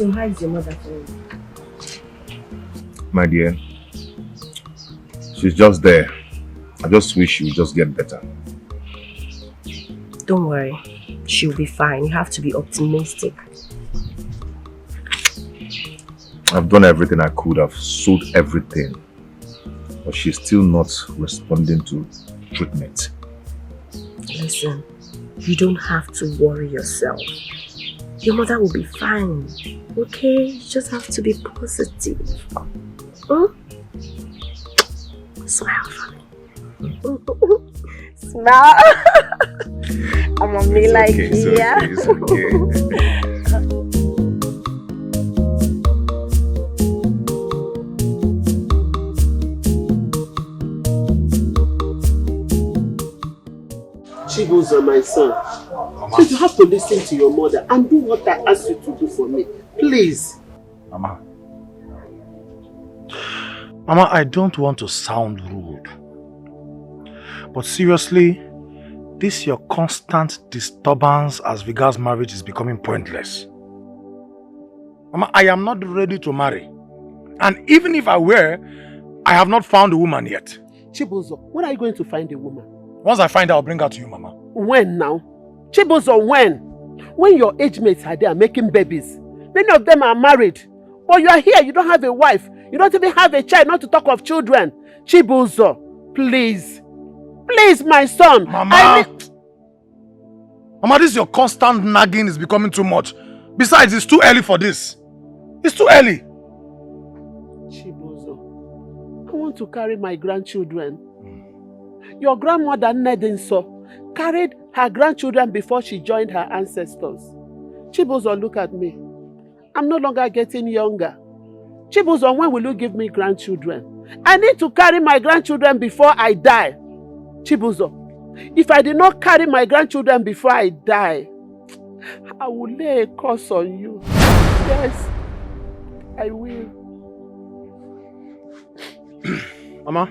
So how is your mother doing? My dear, she's just there. I just wish she would just get better. Don't worry, she'll be fine. You have to be optimistic. I've done everything I could. I've sold everything. But she's still not responding to treatment. Listen, you don't have to worry yourself. Your mother will be fine. Okay? You just have to be positive. Smile for me. Smile. I'm on me like here. It's okay. Chibuzo, my son. Please, you have to listen to your mother and do what I ask you to do for me. Please. Mama, I don't want to sound rude. But seriously, this your constant disturbance as regards marriage is becoming pointless. Mama, I am not ready to marry. And even if I were, I have not found a woman yet. Chibuzo, when are you going to find a woman? Once I find her, I'll bring her to you, Mama. When now? Chibuzo, when? When your age mates are there making babies. Many of them are married. But you are here, you don't have a wife. You don't even have a child, not to talk of children. Chibuzo, please. Please, my son. Mama! Mama, this your constant nagging is becoming too much. Besides, it's too early for this. It's too early. Chibuzo, I want to carry my grandchildren. Your grandmother Nedinso carried her grandchildren before she joined her ancestors. Chibuzo, look at me. I'm no longer getting younger. Chibuzo, when will you give me grandchildren? I need to carry my grandchildren before I die. Chibuzo, if I did not carry my grandchildren before I die, I will lay a curse on you. Yes, I will. Mama,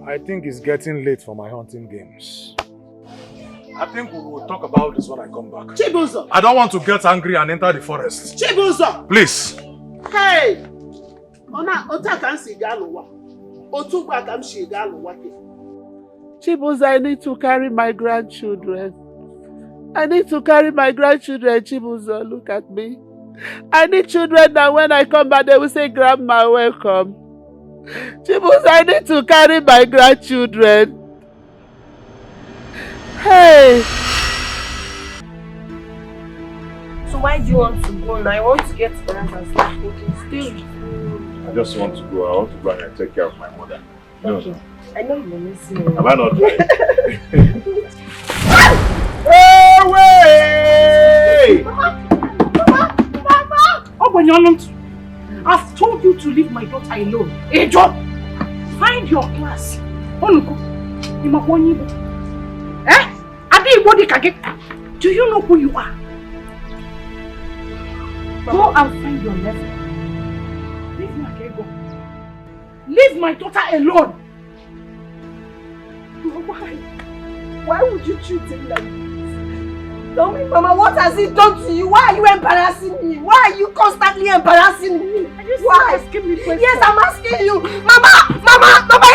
I think it's getting late for my hunting games. I think we will talk about this when I come back. Chibuzo! I don't want to get angry and enter the forest. Chibuzo! Please! Hey! Chibuzo, I need to carry my grandchildren. I need to carry my grandchildren, Chibuzo. Look at me. I need children that when I come back, they will say, Grandma, welcome. Chibuzo, I need to carry my grandchildren. Hey! So why do you want to go now? I want to get to the house and start thinking. Still. I just want to go. I want to go and take care of my mother. Okay. No. I know you're listening. Have I not tried? Away! Mama! I've told you to leave my daughter alone. Edo! Find your class. Onuko, do you know who you are? Go and find your level. Leave my Ego. Leave my daughter alone. Why? Why would you treat him like this? Tell me, Mama, what has he done to you? Why are you embarrassing me? Why are you constantly embarrassing me? Are you still asking me questions? Yes, I'm asking you. Mama, Mama, Mama,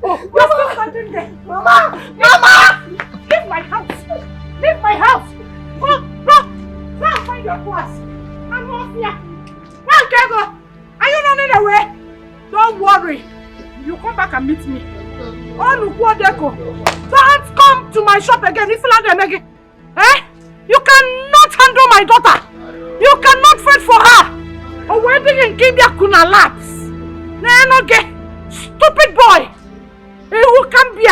you're still standing there. Mama, leave my house. Leave my house. Go and find your class. I'm not here. Go. Are you running away? Don't worry. You come back and meet me. Don't come to my shop again. Eh? You cannot handle my daughter. You cannot fight for her. A wedding in Kibia Kuna lapse. Stupid boy. Who can be?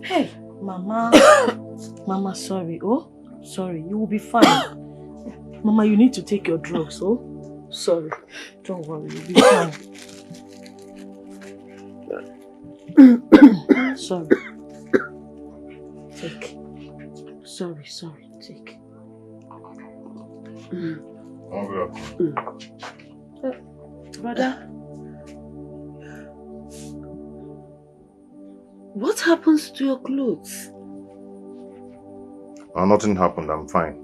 Hey, Mama. Mama, sorry. Oh, sorry. You will be fine. Mama, you need to take your drugs. Oh, sorry. Don't worry. You'll be fine. Sorry. Take. Sorry. Take. Brother. What happens to your clothes? Nothing happened. I'm fine.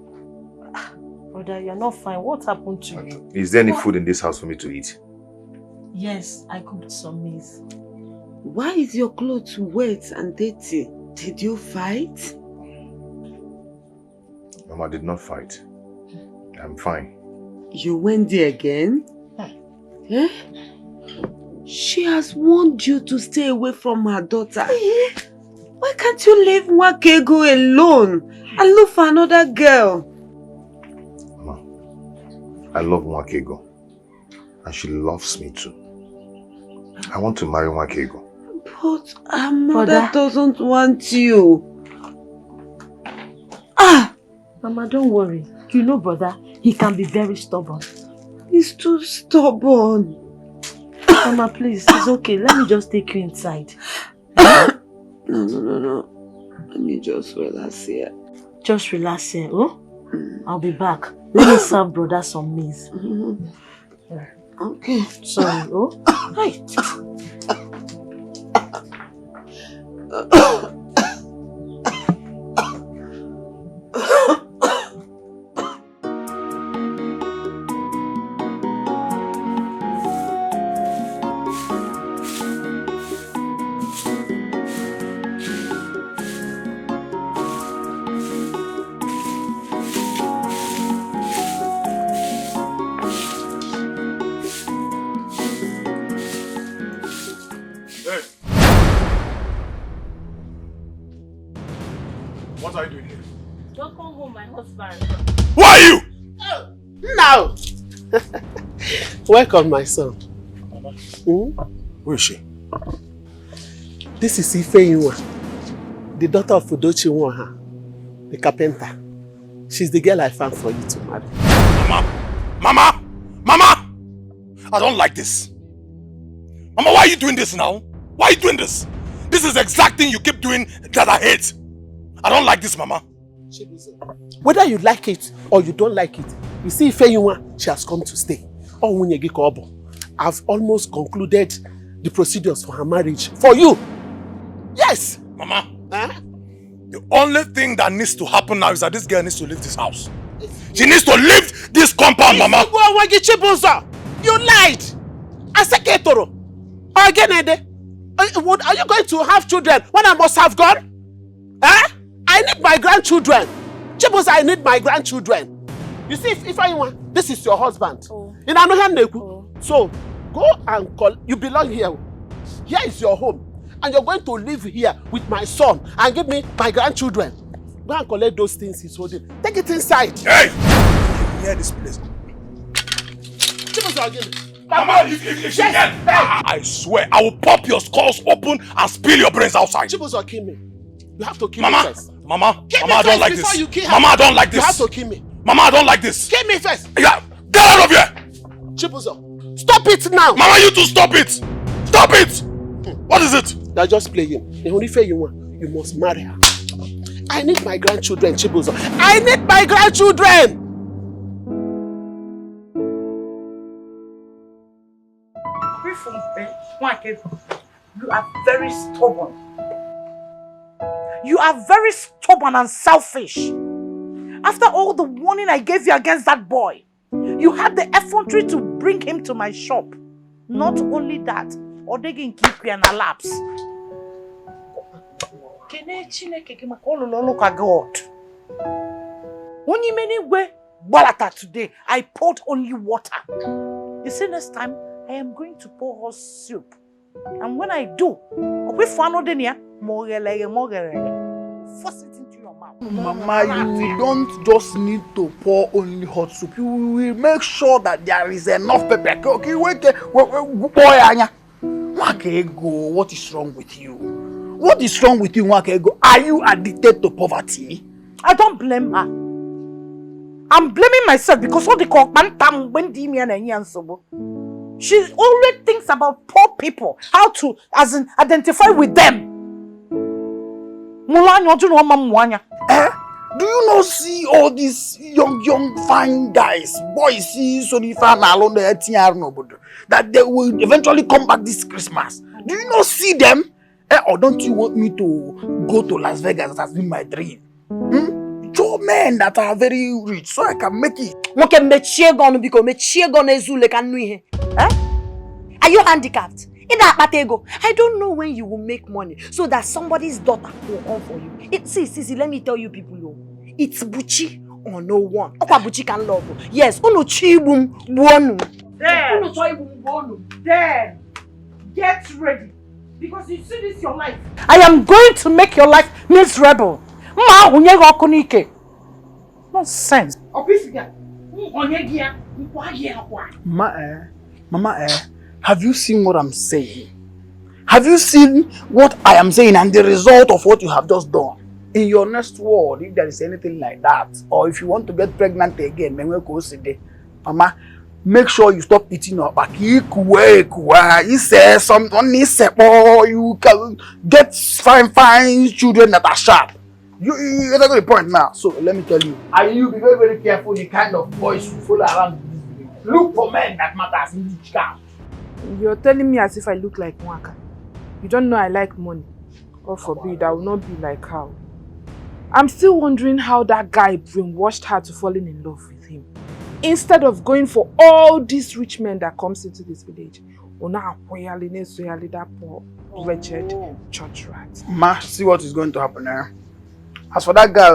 Brother, you're not fine. What happened to you? Is there any food in this house for me to eat? Yes, I cooked some maize. Why is your clothes wet and dirty? Did you fight? Mama did not fight. I'm fine. You went there again? Eh? She has warned you to stay away from her daughter. Why can't you leave Nwakego alone and look for another girl? Mama, I love Nwakego. And she loves me too. I want to marry Nwakego. But her mother doesn't want you. Ah! Mama, don't worry. You know, brother, he can be very stubborn. He's too stubborn. Mama, please, it's okay. Let me just take you inside. No. Let me just relax here. Just relax here, oh? I'll be back. Let me serve brother some maize. Okay. Sorry, oh? Hey. What are you doing here? Don't come home, my husband. Who are you? Now! Welcome, my son. Who is she? This is Ifeyinwa, the daughter of Udochi Nwaha, the carpenter. She's the girl I found for you to marry. Mama! I don't like this. Mama, why are you doing this now? Why are you doing this? This is the exact thing you keep doing that I hate. I don't like this, Mama. Whether you like it or you don't like it, you see Ifeyinwa, she has come to stay. I've almost concluded the procedures for her marriage for you. Yes! Mama, the only thing that needs to happen now is that this girl needs to leave this house. She needs to leave this compound, Mama. You lied! Aseketoro! Again, are you going to have children when I must have gone? I need my grandchildren. Chibuza, I need my grandchildren. You see, if I want, this is your husband. In Anohan, so go and call. You belong here. Here is your home. And you're going to live here with my son and give me my grandchildren. Go and collect those things he's holding. Take it inside. Hey! Near this place. Mama, if she can, I swear, I will pop your skulls open and spill your brains outside. Chibuzo, kill me. You have to kill me first. Mama, I don't like this. Mama, I don't like this. You have to kill me. Mama, I don't like this. Kill me first. Yeah, get out of here. Chibuzo, stop it now. Mama, you two stop it. Stop it. What is it? They're just playing. The only fair you want, you must marry her. I need my grandchildren, Chibuzo. I need my grandchildren. You are very stubborn. You are very stubborn and selfish. After all the warning I gave you against that boy, you had the effrontery to bring him to my shop. Not only that, Odegin keep you and lapse. God. When you many way today, I poured only water. You see, next time I am going to pour horse soup. And when I do, force it into your mouth. Mama, you don't just need to pour only hot soup. You will make sure that there is enough pepper. Okay, wait, boy, Anya. Wakego, what is wrong with you? What is wrong with you, Wakego? Are you addicted to poverty? I don't blame her. I'm blaming myself because all the cockman when she always thinks about poor people, how to identify with them. Do you not see all these young fine guys, boys, that they will eventually come back this Christmas? Do you not see them? Or don't you want me to go to Las Vegas? That has been my dream. Two men that are very rich, so I can make it. Are you handicapped? I don't know when you will make money so that somebody's daughter will come for you. See, let me tell you people, it's Buchi or no one. Buchi can love. Yes, Then, get ready. Because you see this your life. I am going to make your life miserable. Nonsense. Mama, have you seen what I'm saying? Have you seen what I am saying and the result of what you have just done? In your next world, if there is anything like that, or if you want to get pregnant again, Mama, make sure you stop eating your back. You say something, you can get fine children that are sharp. You that's the point now. So let me tell you, you be very, very careful the kind of boys you follow around. Look for men that matters in each camp. You're telling me as if I look like Mwaka. You don't know I like money. God forbid, I will not be like her. I'm still wondering how that guy brainwashed her to falling in love with him. Instead of going for all these rich men that comes into this village. That poor, wretched church rat. Ma, see what is going to happen there. As for that guy,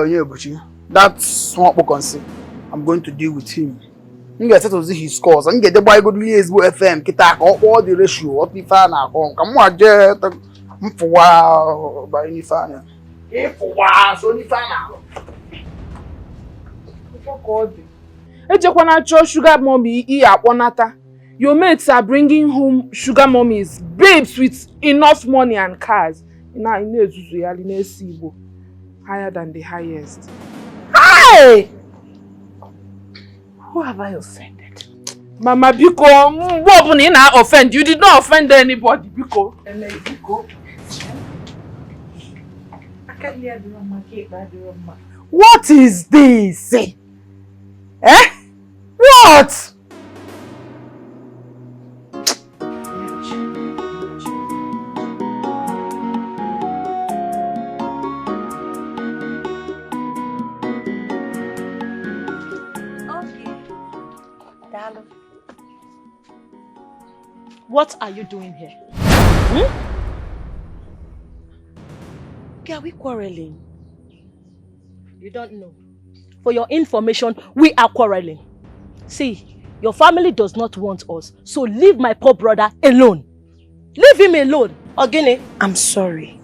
that's what we can see. I'm going to deal with him. I'm going to settle his scores. I'm going to get the boy go to FM, kita all the ratio, what we find out. Come on, just for wow, by any fan. If for wow, so any fan out. Sugar mommy, your mates are bringing home sugar mummies, babes with enough money and cars. Higher than the highest. Hey! Who have I offended? Mama Biko, what did I offend? You did not offend anybody, Biko. What is this? Eh? What? What are you doing here? Are we quarreling? You don't know. For your information, we are quarreling. See, your family does not want us, so leave my poor brother alone. Leave him alone. Ogini. I'm sorry.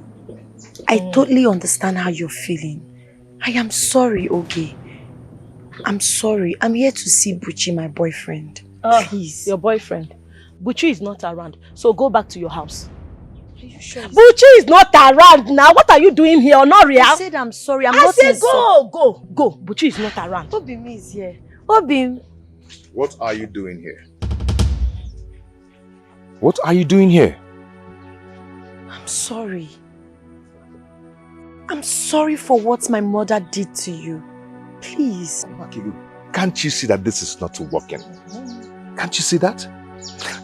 I totally understand how you're feeling. I am sorry, Oge. I'm sorry. I'm here to see Buchi, my boyfriend. Please. Your boyfriend? Buchi is not around, so go back to your house. Are you sure? Buchi is not around now. What are you doing here? Honoria? I said I'm sorry. I said go. Buchi is not around. Obim is here. Obim. What are you doing here? What are you doing here? I'm sorry. I'm sorry for what my mother did to you. Please. Can't you see that this is not working? Can't you see that?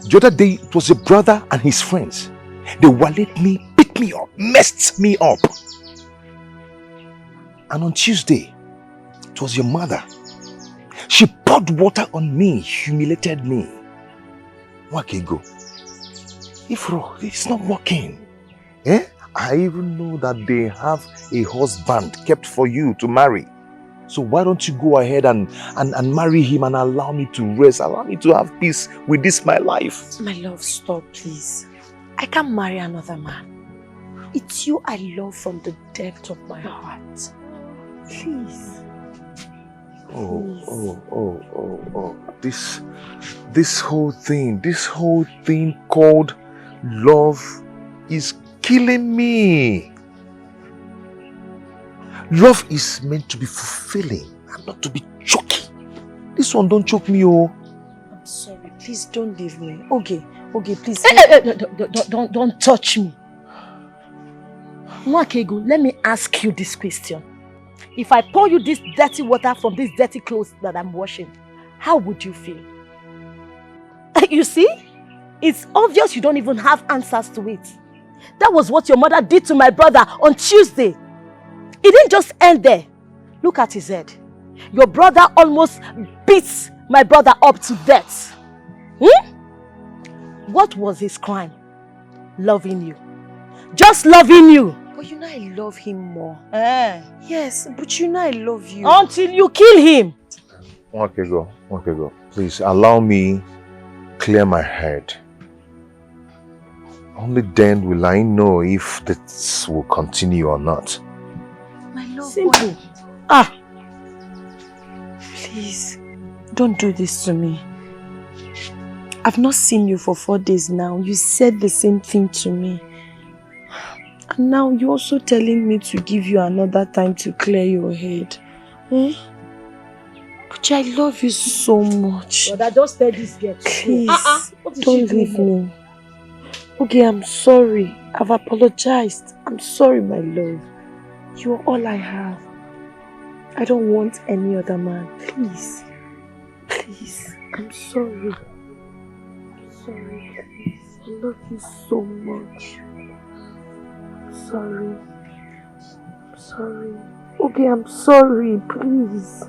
The other day, it was your brother and his friends. They walled me, beat me up, messed me up. And on Tuesday, it was your mother. She poured water on me, humiliated me. Wakego. Ifro, it's not working. Eh? I even know that they have a husband kept for you to marry. So why don't you go ahead and marry him and allow me to rest, allow me to have peace with this my life. My love, stop please. I can't marry another man. It's you I love from the depth of my heart. Please. This whole thing called Love is killing me. Love is meant to be fulfilling and not to be choky. This one don't choke me, oh. I'm sorry, please don't leave me. Okay, please. Don't touch me. Nwakego, let me ask you this question. If I pour you this dirty water from these dirty clothes that I'm washing, how would you feel? You see? It's obvious you don't even have answers to it. That was what your mother did to my brother on Tuesday. It didn't just end there. Look at his head. Your brother almost beats my brother up to death. What was his crime? Loving you. Just loving you. But you know I love him more. Eh. Yes, but you know I love you. Until you kill him. Okay, please allow me clear my head. Only then will I know if this will continue or not. My love. Simple. Please, don't do this to me. I've not seen you for 4 days now. You said the same thing to me. And now you're also telling me to give you another time to clear your head. But I love you so much. But I just tell this girl. Please, don't leave me. Okay, I'm sorry. I've apologized. I'm sorry, my love. You're all I have. I don't want any other man. Please. Please. I'm sorry. I'm sorry. Please. I love you so much. I'm sorry. I'm sorry. Okay, I'm sorry. Please.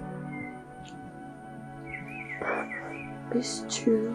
It's true.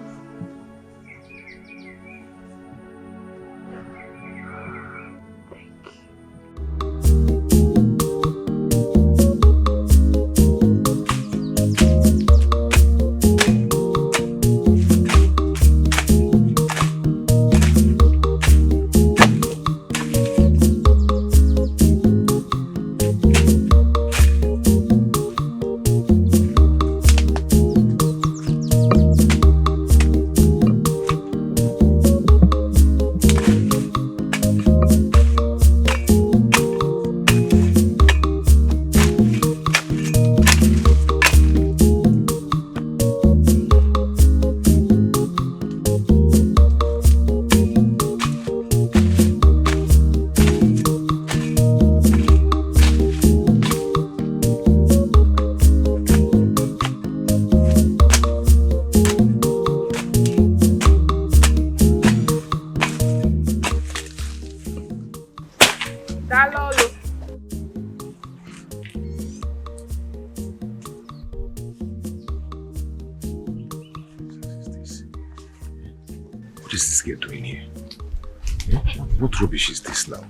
What rubbish is this now?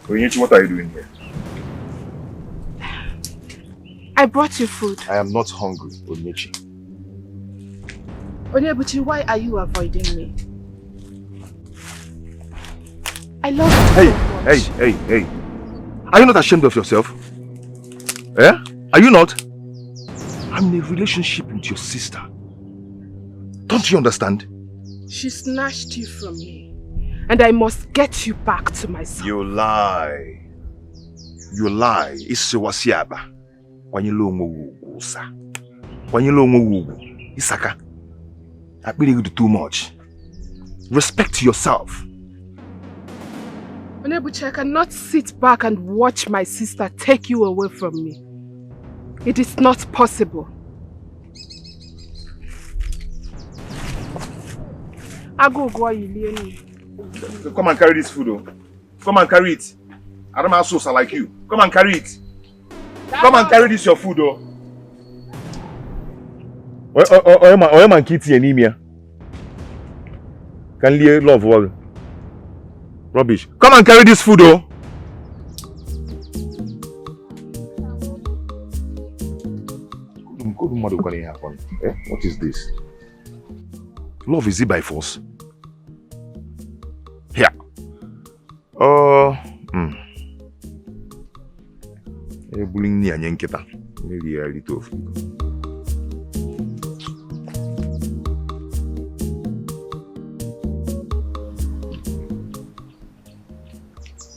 Onyinyechi, what are you doing here? I brought you food. I am not hungry, Onyinyechi. Onyebuchi, why are you avoiding me? I love you so much. Hey. Are you not ashamed of yourself? Eh? Are you not? I'm in a relationship with your sister. Don't you understand? She snatched you from me. And I must get you back to myself. You lie. You lie. It's wasiaba. Wanyilo onwo usa. Wanyilo onwo isaka. I believe you do too much. Respect yourself. Onyebuchi, I cannot sit back and watch my sister take you away from me. It is not possible. Come and carry this food, oh. Come and carry it. I don't have sauce like you. Come and carry it. Come and carry this your food, oh. Oyeman kitty anemia. Can you love all? Rubbish. Come and carry this food, oh. What is this? Love is it by force? Here. Bullying ni anyenketa. Maybe a little.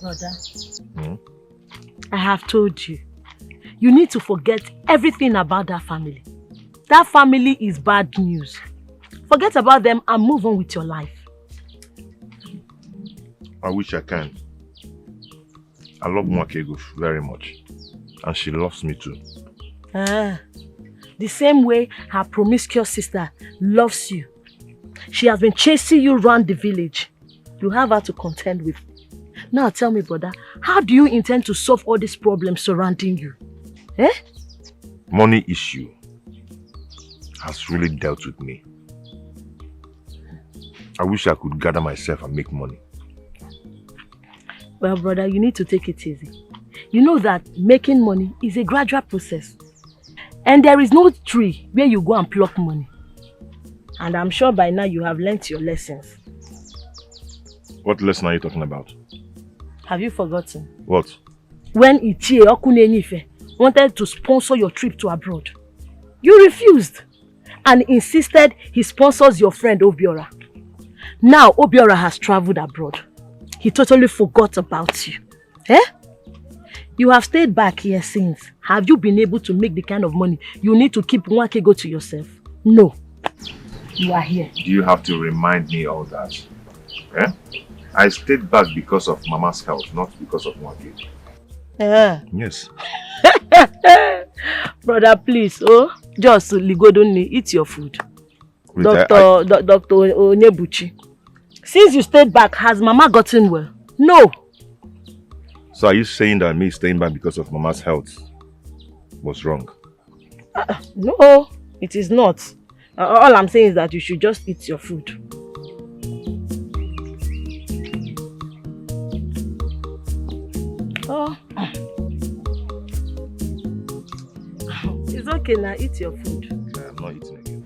Brother, I have told you. You need to forget everything about that family. That family is bad news. Forget about them and move on with your life. I wish I can. I love Mwakego very much. And she loves me too. The same way her promiscuous sister loves you. She has been chasing you around the village. You have her to contend with. Now tell me, brother, how do you intend to solve all these problems surrounding you? Money issue has really dealt with me. I wish I could gather myself and make money. Well, brother, you need to take it easy. You know that making money is a gradual process. And there is no tree where you go and pluck money. And I'm sure by now you have learnt your lessons. What lesson are you talking about? Have you forgotten? What? When Ichie Okunenife wanted to sponsor your trip to abroad, you refused and insisted he sponsors your friend Obiora. Now Obiora has traveled abroad. He totally forgot about you. You have stayed back here since. Have you been able to make the kind of money you need to keep Mwakego to yourself? No. You are here. Do you have to remind me all that? I stayed back because of Mama's health, not because of Mwakego. Yes. Brother, please, just Ligodoni, eat your food. Dr. Onyebuchi. Since you stayed back, has Mama gotten well? No. So are you saying that me staying back because of Mama's health was wrong? No, it is not. All I'm saying is that you should just eat your food. It's okay now, eat your food. I'm not eating again.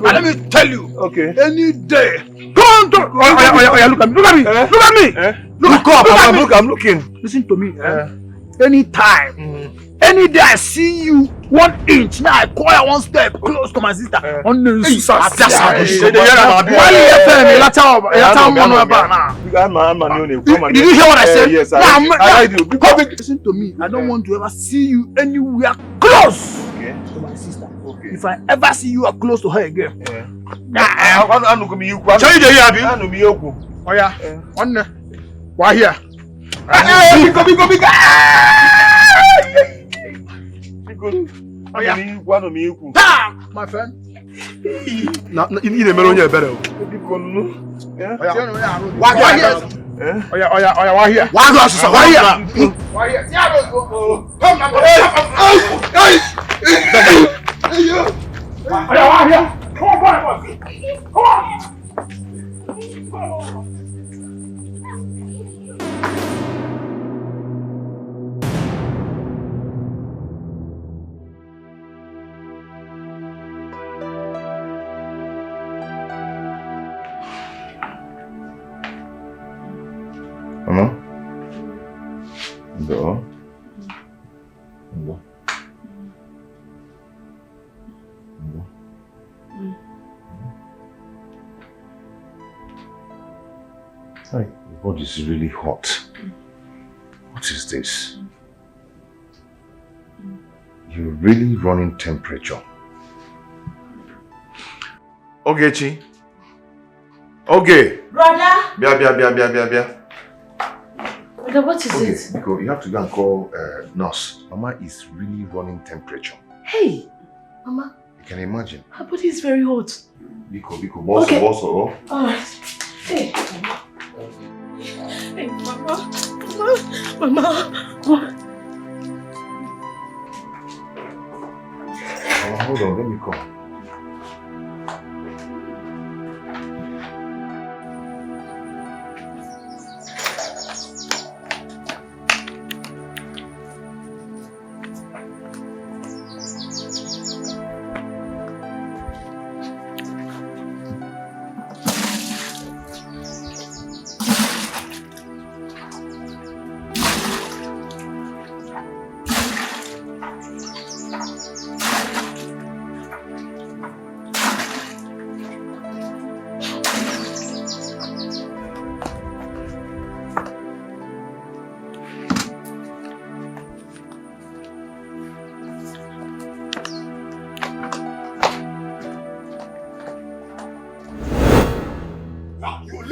Let me tell you, okay. Any day, don't look at me, look at me, look at me. Look up, I'm looking. Listen to me, anytime, any day I see you 1 inch, now I acquire 1 step close to my sister. On the Did you hear what I said? Yes, I do. Listen to me, I don't want to ever see you anywhere close to my sister. If I ever see you are close to her again, why here? My friend. Mama? Go. My body is really hot. What is this? You're really running temperature. Okay, Chi. Okay. Brother! Bia. Brother, what is it? Go. You have to go and call nurse. Mama is really running temperature. Hey, Mama. You can imagine. Her body is very hot. Biko. Boss. Alright. Hey, Mama. Hey, Mama. Hold on, let me call.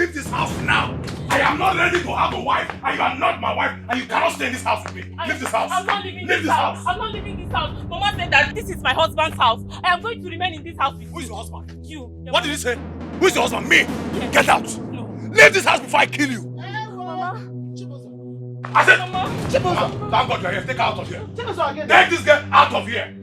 Leave this house now. I am not ready to have a wife, and you are not my wife, and you cannot stay in this house with me. Leave this house. I'm not leaving this house. I'm not leaving this house. Mama said that this is my husband's house. I am going to remain in this house with you. Who is your husband? You. What did you say? Who is your husband? Me? Yes. Get out. No. Leave this house before I kill you. Mama. I said, Mama. Mama, thank God you're here. Take her out of here. Again. Take this girl out of here.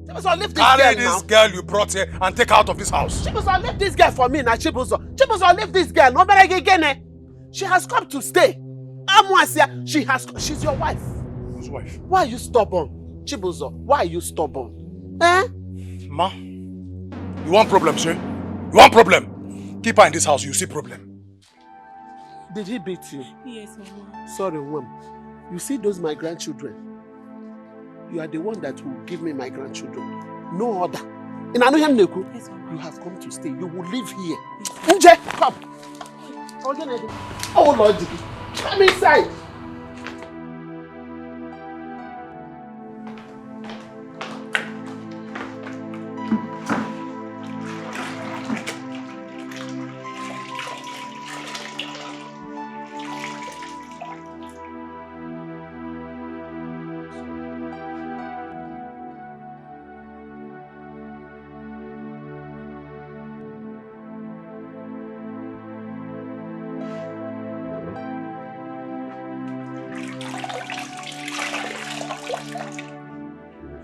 Chibuzo, leave this Carry girl this now. girl you brought here and take her out of this house. Chibuzo, leave this girl for me now, Chibuzo. Chibuzo, leave this girl. No matter again. She has come to stay. She's your wife. Whose wife? Why are you stubborn? Chibuzo, why are you stubborn? Eh? Ma, you want problem, sir? You want problem? Keep her in this house, you see problem. Did he beat you? Yes, Mama. Sorry, Wem. You see those my grandchildren? You are the one that will give me my grandchildren. No other. In Anuhem Neku, Yes, Mama. you have come to stay. You will live here. Nje, come. Oh, Lord. Come inside.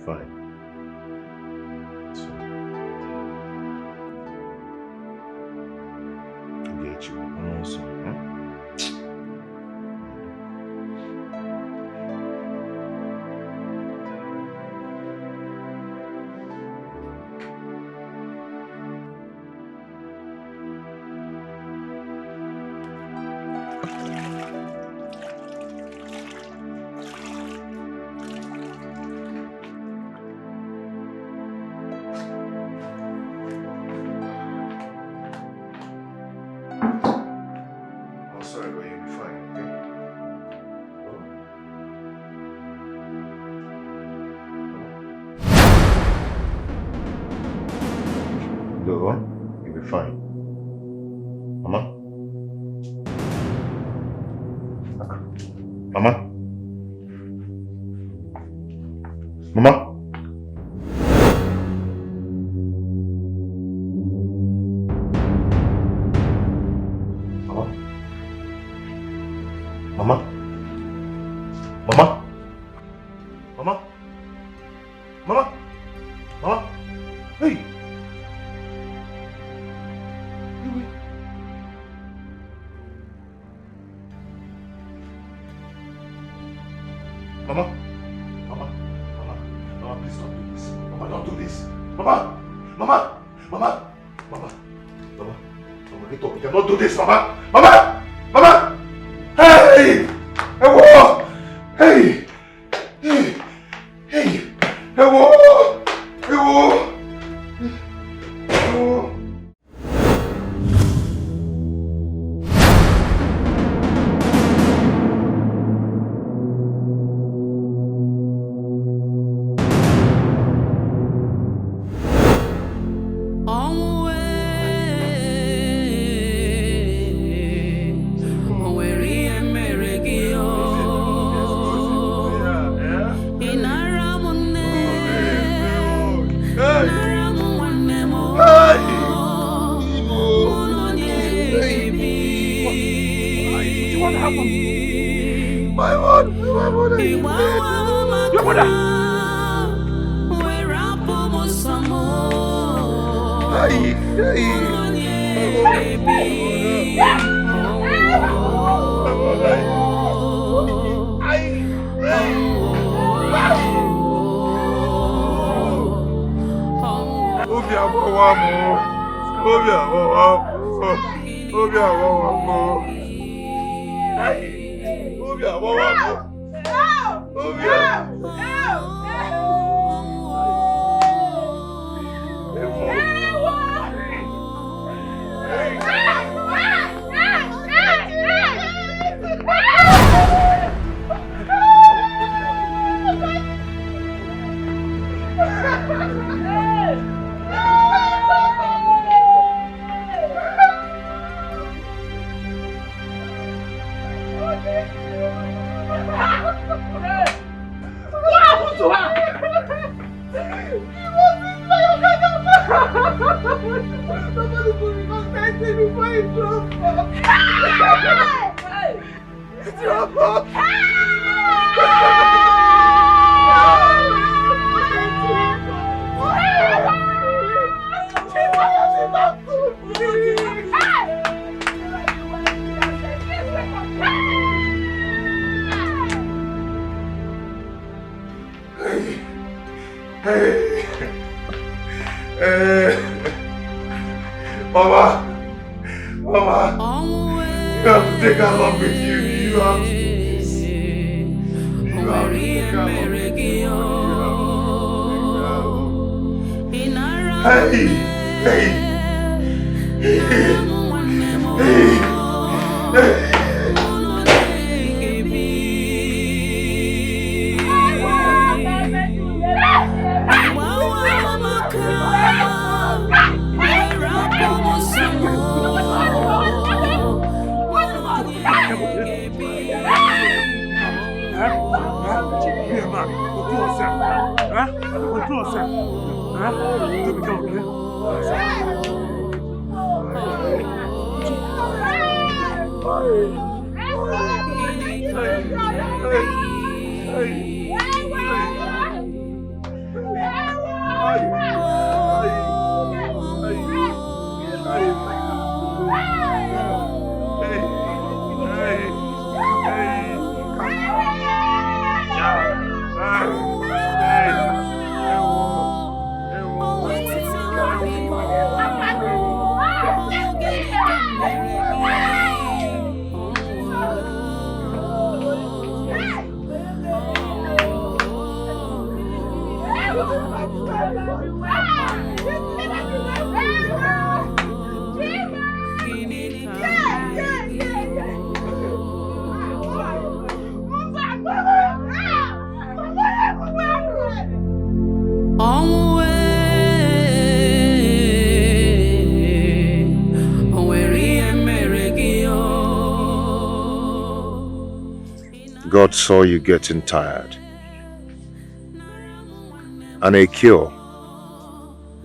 Fine. So, I'll get you. I'm also, sorry, but you'll be fine, okay? Go on, you'll be fine. Mama? Mama? Mama? Mama? Mama? Mama? Mama? Mama? Hey! Mama? Mama? Mama? Mama, please don't do this. Mama, don't do this. Mama! Mama! Mama! Mama! Mama! Mama, get up. You cannot do this, Mama! Mama! Mama! Hey! Whoa! Hey! Hey! Hey! Whoa! Whoa! Whoa! Somebody put me on that before he drove Mama! Mama! You have to take her along with you. You have to. You have to take her along with you. Hey! Hey! Hey! Hey! God saw you getting tired, and a cure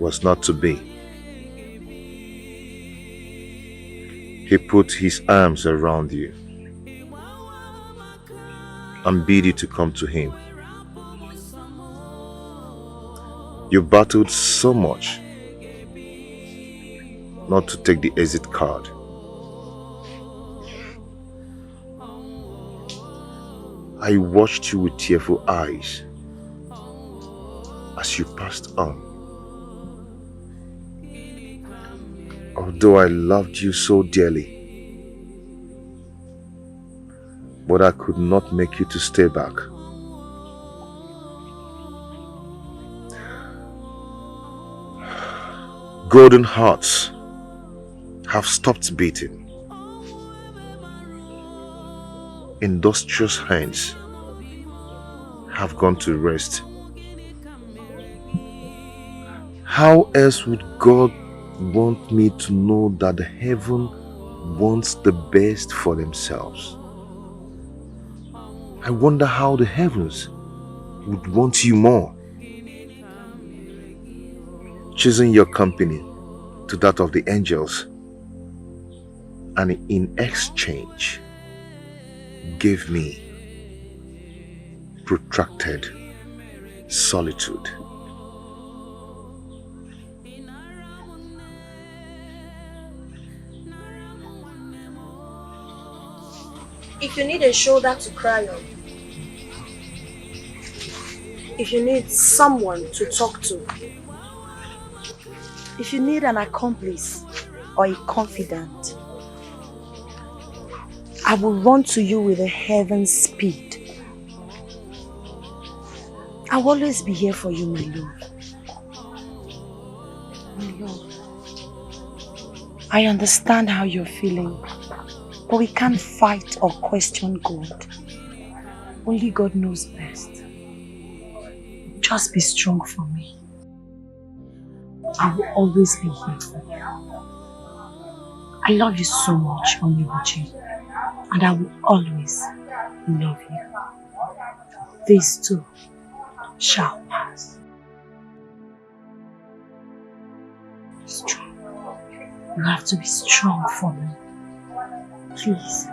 was not to be. He put his arms around you and bid you to come to him. You battled so much not to take the exit card. I watched you with tearful eyes as you passed on. Although I loved you so dearly, but I could not make you to stay back. Golden hearts have stopped beating. Industrious hands have gone to rest. How else would God want me to know that the heaven wants the best for themselves? I wonder how the heavens would want you more. Choosing your company to that of the angels, and in exchange gave me protracted solitude. If you need a shoulder to cry on, if you need someone to talk to, if you need an accomplice or a confidant, I will run to you with a heaven's speed. I will always be here for you, my love. My love. I understand how you're feeling, but we can't fight or question God. Only God knows best. Just be strong for me. I will always be here for you. I love you so much, Onyibuchi, and I will always love you. This too shall pass. strong. You have to be strong for me. Please.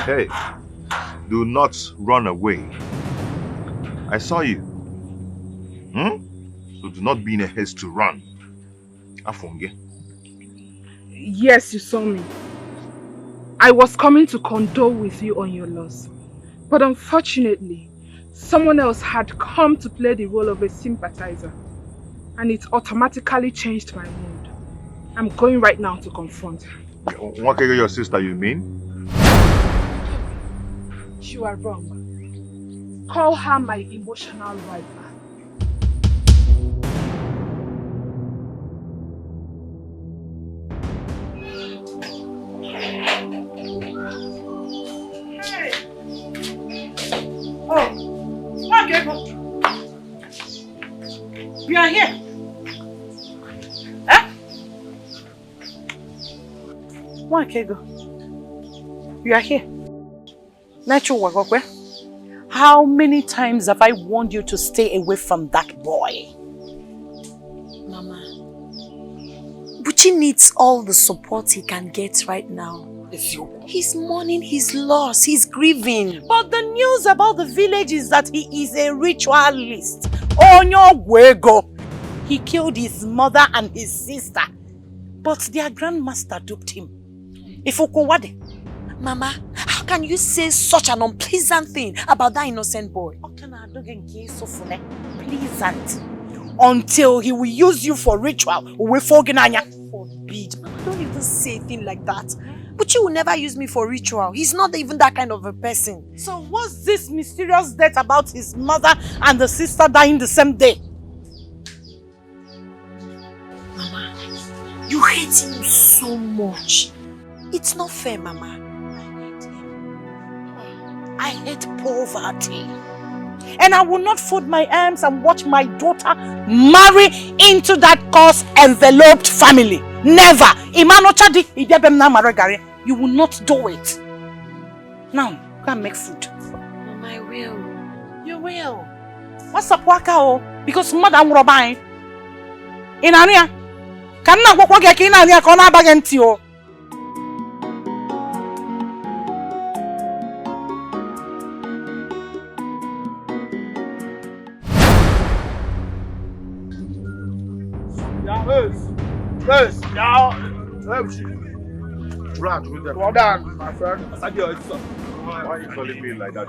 Hey. Do not run away. I saw you. So do not be in a haste to run. Afonge. Yes, you saw me. I was coming to condole with you on your loss. But unfortunately, someone else had come to play the role of a sympathizer. And it automatically changed my mood. I'm going right now to confront her. Wakego, your sister, you mean? You are wrong. Call her my emotional rival. You are here. Huh? Wakego. You are here. How many times have I warned you to stay away from that boy? Mama, Buchi needs all the support he can get right now. He's mourning his loss, he's grieving. But the news about the village is that he is a ritualist. Onyogwego. He killed his mother and his sister. But their grandmaster duped him. Ifukowade. Mama, how can you say such an unpleasant thing about that innocent boy? Pleasant. Until he will use you for ritual. Forbid, Mama. Don't even say a thing like that. But you will never use me for ritual. He's not even that kind of a person. So what's this mysterious death about his mother and the sister dying the same day? Mama, you hate him so much. It's not fair, Mama. I hate poverty. And I will not fold my arms and watch my daughter marry into that curse-enveloped family. Never. You will not do it. Now, go and make food. Mama, I will. You will. What's up, Waka? Because mother will buy. In Ania. Can not walk in Ania, can I bag you? Yes, now, Brad, with the well done, my friend. Why are you calling me like that?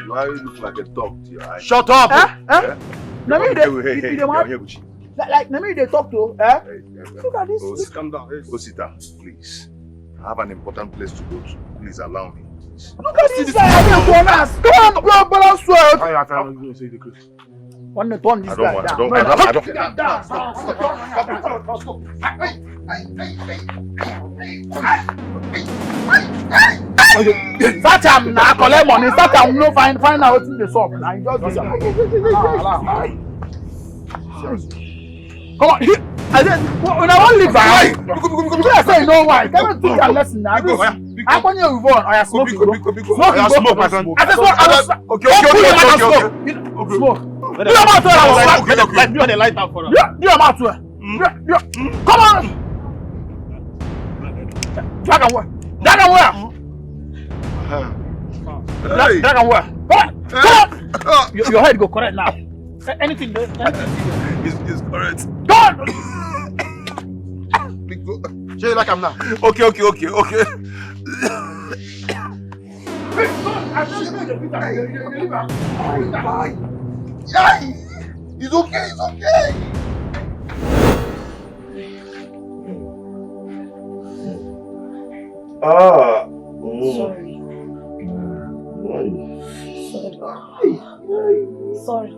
Why you look like a dog to your eyes? Shut up! Yeah? Let me they talk to. Look at this. Calm down. Go sit down, please. I have an important place to go to. Please allow me. Look at this guy. Come on, balance well. I can't say the truth. One the turn this guy down. I don't. That time now collect money. That time no find out what's in the shop. Now you just come on. I said when I want to leave, I say no why. Can you teach a lesson now? I want you to move on. I smoke. Smoke, my friend. I just okay. Smoke. Do your mouth to like do the light out for us. Do your mouth to come on. Dragon where? Dragon where? Come on. Your head go correct now. Anything there? It's correct. God! Show you like I'm now. Okay. Hey, God! I'm not going to beat It's okay. Sorry. Sorry. Sorry.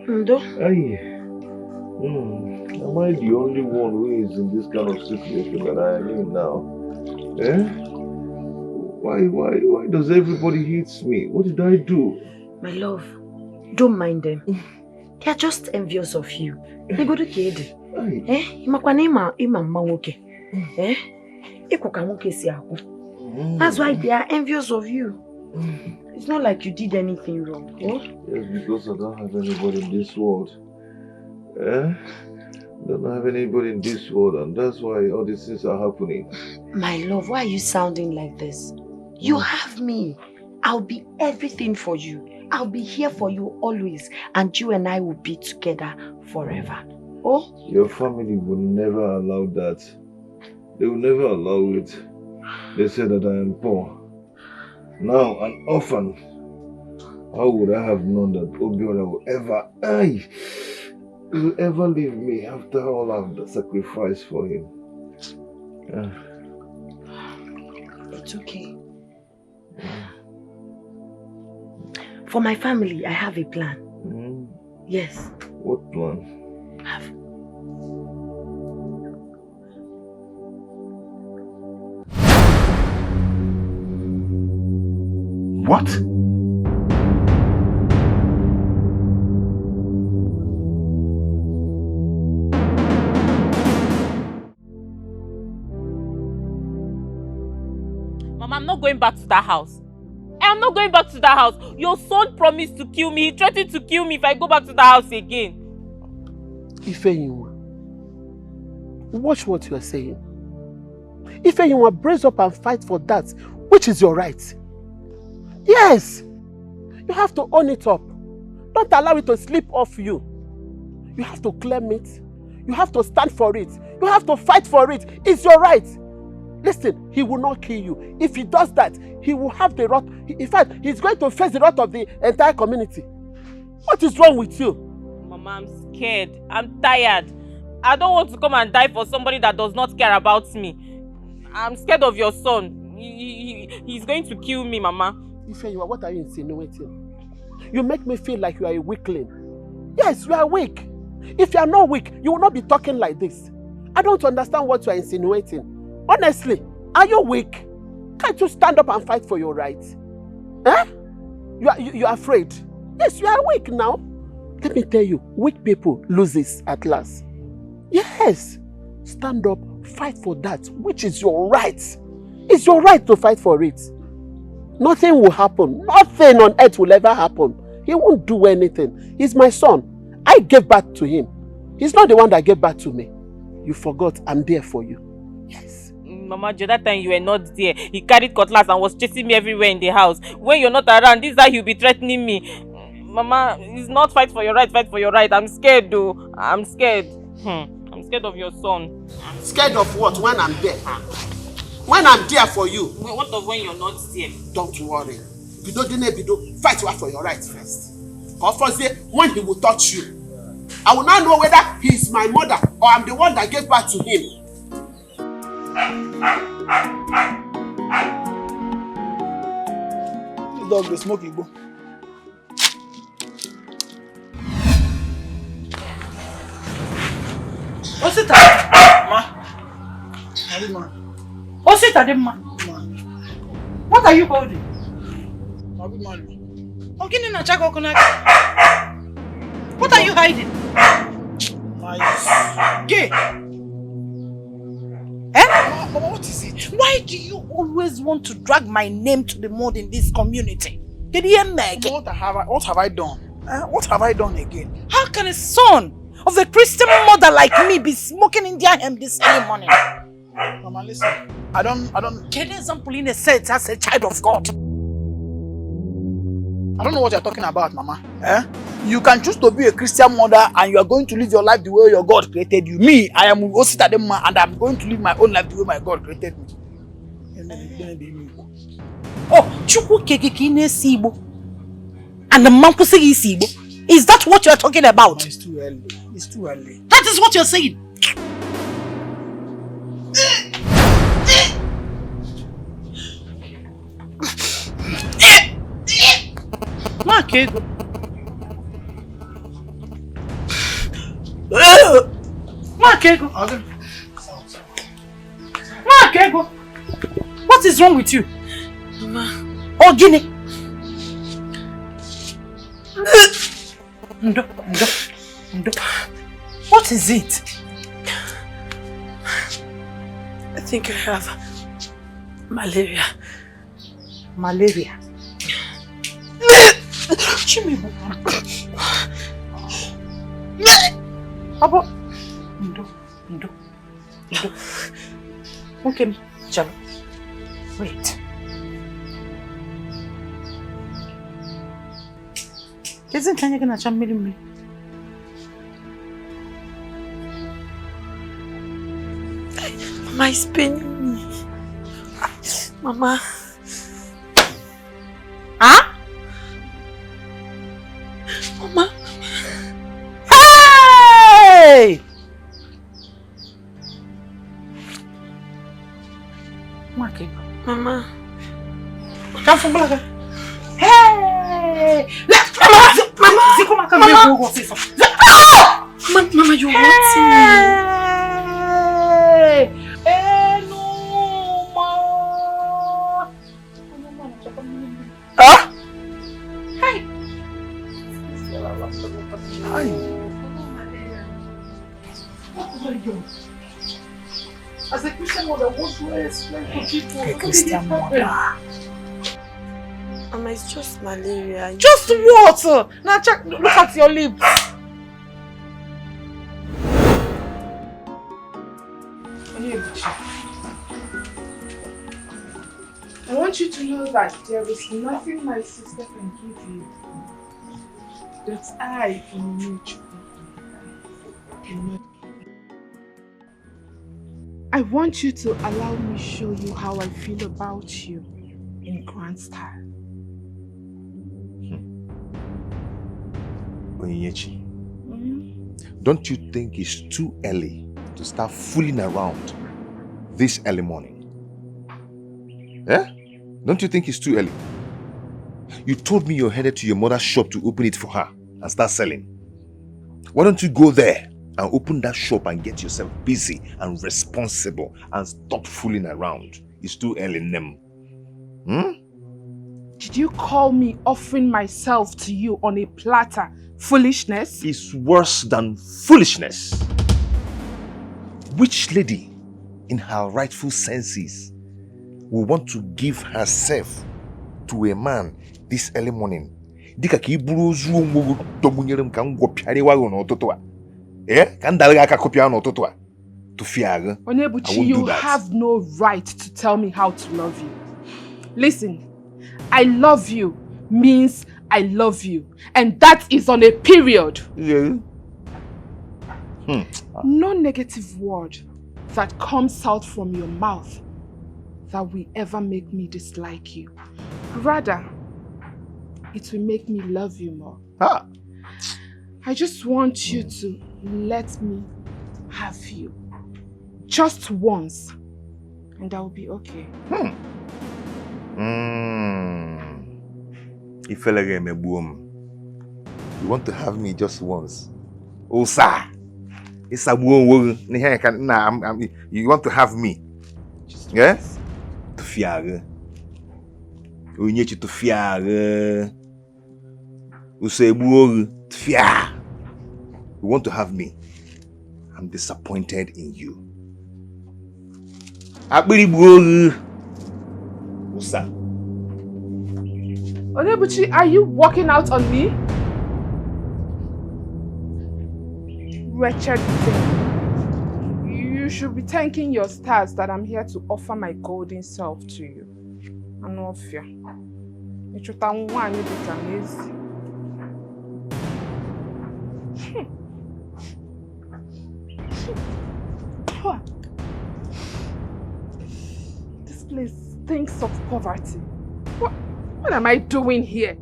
Ndo. Am I the only one who is in this kind of situation that I am in now? Why does everybody hate me? What did I do? My love, don't mind them. They are just envious of you. They go to kid. That's why they are envious of you. It's not like you did anything wrong. Yes, because I don't have anybody in this world. I don't have anybody in this world, and that's why all these things are happening. My love, why are you sounding like this? You have me. I'll be everything for you. I'll be here for you always, and you and I will be together forever. Your family will never allow that. They will never allow it. They say that I am poor. Now an orphan. How would I have known that Obiora will ever leave me after all I've sacrificed for him? It's okay. For my family, I have a plan. Yes. What plan? What? Mama, I'm not going back to that house. I'm not going back to that house. Your son promised to kill me. He threatened to kill me if I go back to the house again. Ifeyinwa, watch what you are saying. Ifeyinwa, brace up and fight for that, which is your right. Yes! You have to own it up. Don't allow it to slip off you. You have to claim it. You have to stand for it. You have to fight for it. It's your right. Listen, he will not kill you. If he does that, he will have the wrath. In fact, he's going to face the wrath of the entire community. What is wrong with you? Mama, I'm scared. I'm tired. I don't want to come and die for somebody that does not care about me. I'm scared of your son. He's going to kill me, Mama. Ifeyinwa, what are you insinuating? You make me feel like you are a weakling. Yes, you are weak. If you are not weak, you will not be talking like this. I don't understand what you are insinuating. Honestly, are you weak? Can't you stand up and fight for your rights? You are afraid. Yes, you are weak now. Let me tell you, weak people loses at last. Yes, stand up, fight for that, which is your right. It's your right to fight for it. Nothing will happen. Nothing on earth will ever happen. He won't do anything. He's my son. I gave birth to him. He's not the one that gave birth to me. You forgot I'm there for you. Yes. Mama, that time you were not there. He carried cutlass and was chasing me everywhere in the house. When you're not around, this is how he'll be threatening me. Mama, it's not fight for your right, fight for your right. I'm scared though. I'm scared. I'm scared of your son. Scared of what? When I'm there? When I'm there for you. Wait, what of when you're not there? Don't worry. Bido, fight for your rights first. Because first, when he will touch you, I will now know whether he is my mother or I'm the one that gave birth to him. This dog is smoking, bro. What's it? Ma. What's it, Adema? What are you holding? What are you hiding? Gay. Mama, what is it? Why do you always want to drag my name to the mud in this community? What have I done? What have I done again? How can a son of a Christian mother like me be smoking Indian hemp this early morning? Mama, listen. I don't get example in a sense as a child of God. I don't know what you're talking about, Mama. Eh? You can choose to be a Christian mother and you are going to live your life the way your God created you. Me, I am Ositadema and I'm going to live my own life the way my God created me. Oh, Chukwu kekekine sibo. And the man pussy is sibo. Is that what you are talking about? It's too early. It's too early. That is what you're saying. AkaGod. AkaGod. AkaGod. What is wrong with you? Mama. Oh, Guinea. Ndo. What is it? I think I have malaria. Malaria. Chimibu. Abo. Ndo. Okay, Chalo. Wait. Isn't Tanya gonna chum me? Mama is paining me. Mama. Huh? Mama. Hey! AkaGod. Mama. Come from Blaga. Hey! Mama, you want me? Hey, no, ma. Huh? Hey. As a Christian mother, what do I explain to people? A Christian mother. Mama, it's just malaria. Just what? Now check, look at your lips. I want you to know that there is nothing my sister can give you that I, Ini Edo, cannot give. I want you to allow me show you how I feel about you in grand style. Onyechi, don't you think it's too early to start fooling around this early morning? Eh? Don't you think it's too early? You told me you're headed to your mother's shop to open it for her and start selling. Why don't you go there and open that shop and get yourself busy and responsible and stop fooling around? It's too early, Nem. Did you call me offering myself to you on a platter foolishness? It's worse than foolishness. Which lady in her rightful senses will want to give herself to a man this early morning? Dikeh ka iburu ozu onwo dogunyere m ka ngwo piare wa no ụtụtụ a. Ka ndalga aka kopia no ụtụtụ a. To fiare. Onyebuchi, you have no right to tell me how to love you. Listen, I love you means I love you, and that is on a period. Yeah. No negative word that comes out from your mouth that will ever make me dislike you. Rather, it will make me love you more. I just want you to let me have you. Just once, and I will be okay. You want to have me just once? Oh, sir. You want to have me? Yeah? To fiare. You need to fiare. You say, you want to have me? I'm disappointed in you. Sir. Onyebuchi, are you walking out on me? Wretched thing. You You should be thanking your stars that I'm here to offer my golden self to you. Anofia. This place stinks of poverty. What am I doing here?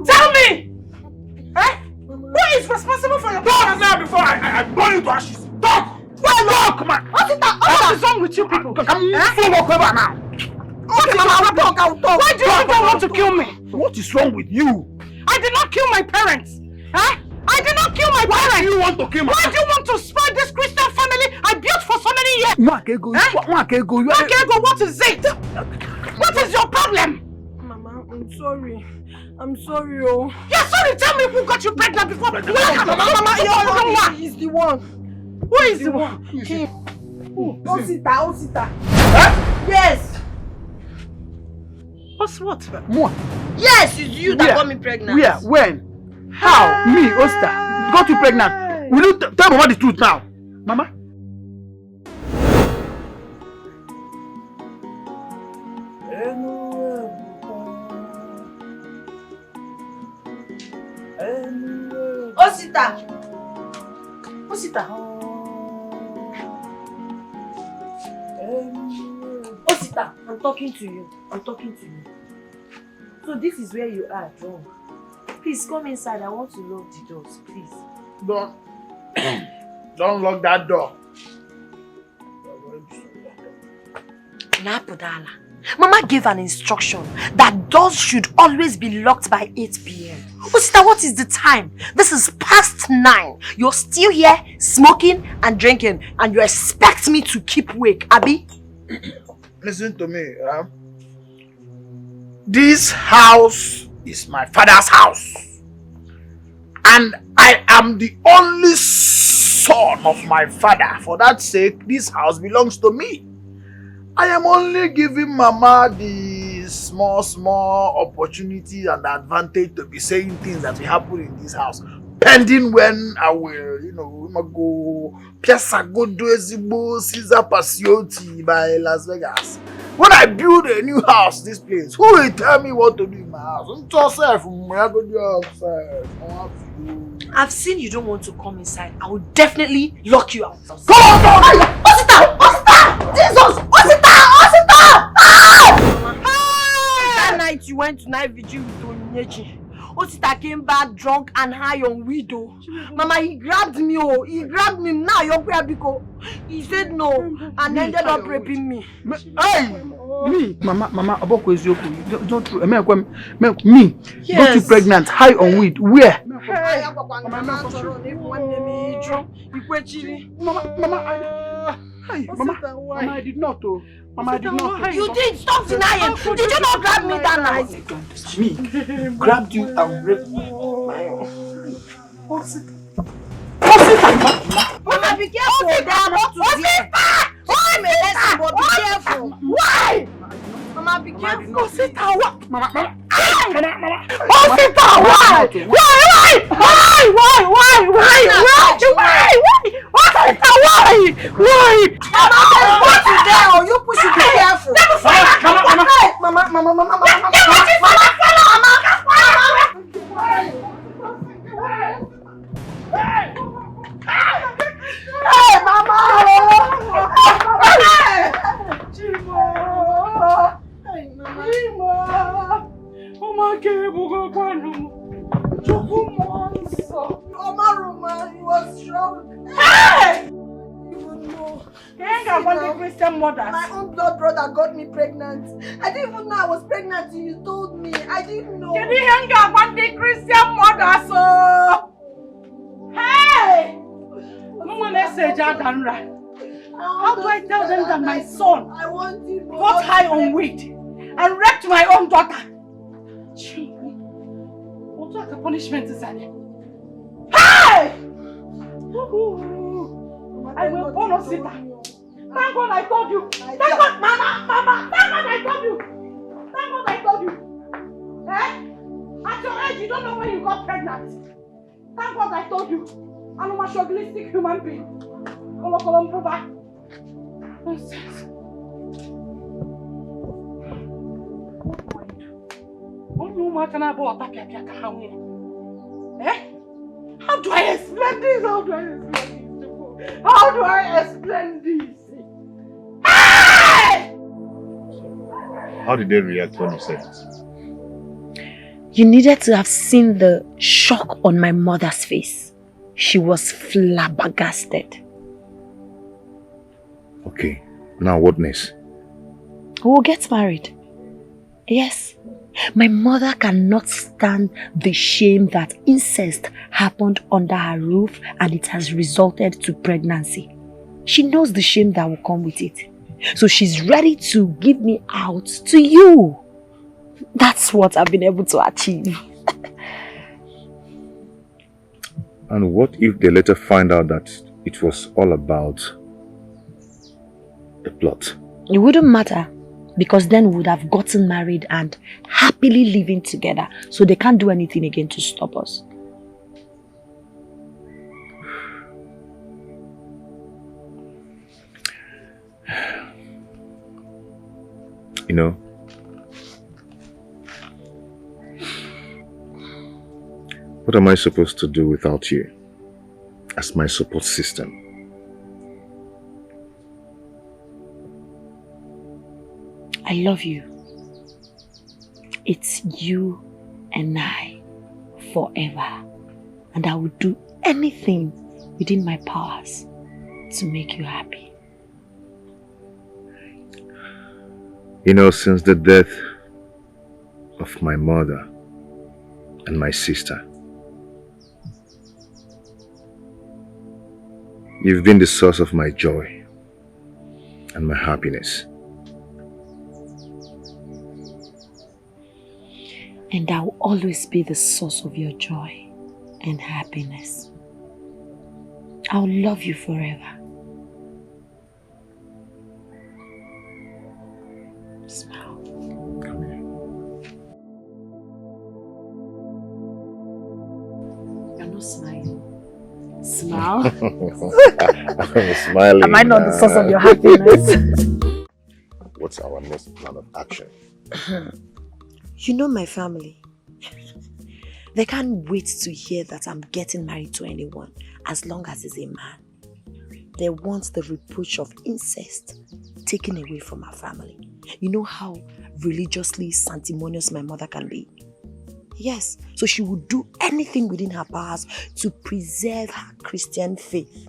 Tell me! Who is responsible for your problems now before I burn you to ashes? Talk! Well, come on! What is wrong with you people? I'm full of cover now. Why do you people want to kill me? What is wrong with you? I did not kill my parents. I did not kill my parents. Why do you want to kill my Why do you want to spoil this Christian family I built for so many years? AkaGod, what is it? What is your problem? Mama, I'm sorry. I'm sorry, oh. You're sorry? Tell me who got you pregnant before. Mama, he's the one. Who is the one? Him. Osita. Yes. What's what? Yes, it's you that got me pregnant. Where? When? How? Me, Osta, got you pregnant. Will you tell Mama the truth now? Mama? Osita. Osita, I'm talking to you. So this is where you are, drunk. Please come inside. I want to lock the doors, please. Don't lock that door. Napodala. Mama gave an instruction that doors should always be locked by 8 p.m. Osita, what is the time? This is past 9. You're still here smoking and drinking, and you expect me to keep awake, Abi? Listen to me. This house is my father's house. And I am the only son of my father. For that sake, this house belongs to me. I am only giving Mama the small opportunity and advantage to be saying things that will happen in this house. Pending when I will, go Piazza go do Caesar Pasiotti by Las Vegas. When I build a new house, this place, who will tell me what to do in my house? I've seen you don't want to come inside. I will definitely lock you out. Come on! Osita! Jesus! Osita! That night you went to night vigil with Onyechi. Osita came back drunk and high on widow. Mama, he grabbed me. Now you're because he said no and ended up raping me. Hey! Me, Mama, Aboko is yoku. Don't true. Me, yes. Got you pregnant, high on weed. Where? Mama, I did not. Mama, I did not. You did. Stop denying. Did you not grab me that night? Me grabbed you and raped me. Mama, be careful. They are not to be. Be careful. Why? Mama, be careful. Osita, what? Mama. Osita, why? Why? Mama, what is there? You push it. Be careful. He was strong. Hey! My own blood brother got me pregnant. I didn't even know I was pregnant till you told me. I didn't know. Christian mother, so. Hey! How do I tell them that my son got high on weed and raped my own daughter? What the punishment is that? Hey! I will born Osita. Thank God I told you. Thank God, Mama. Thank God I told you. Thank God I told you. Eh? At your age, you don't know when you got pregnant. Thank God I told you. I'm a chauvinistic human being. Nonsense. How do I explain this? How do I explain this? Hey! How did they react when you said it? You needed to have seen the shock on my mother's face. She was flabbergasted. Okay, now what next? We'll get married. Yes. My mother cannot stand the shame that incest happened under her roof and it has resulted to pregnancy. She knows the shame that will come with it. So she's ready to give me out to you. That's what I've been able to achieve. And what if they later find out that it was all about a plot? It wouldn't matter, because then we would have gotten married and happily living together, so they can't do anything again to stop us. You know, what am I supposed to do without you as my support system? I love you. It's you and I forever. And I will do anything within my powers to make you happy. You know, since the death of my mother and my sister, you've been the source of my joy and my happiness. And I will always be the source of your joy and happiness. I will love you forever. Smile. Come here. You're not smiling. Smile. I'm smiling. Am I not the source of your happiness? What's our next plan of action? You know my family. They can't wait to hear that I'm getting married to anyone as long as he's a man. They want the reproach of incest taken away from our family. You know how religiously sanctimonious my mother can be? Yes, so she would do anything within her powers to preserve her Christian faith.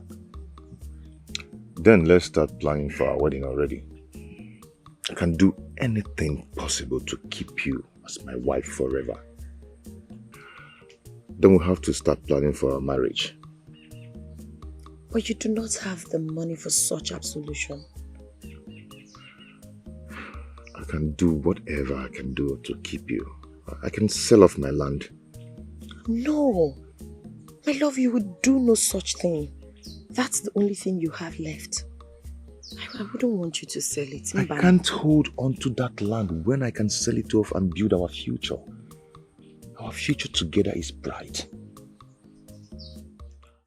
Then let's start planning for our wedding already. I can do anything possible to keep you as my wife forever. Then we'll have to start planning for our marriage. But you do not have the money for such absolution. I can do whatever I can do to keep you. I can sell off my land. No, my love, you would do no such thing. That's the only thing you have left. I wouldn't want you to sell it. I can't hold on to that land when I can sell it off and build our future. Our future together is bright.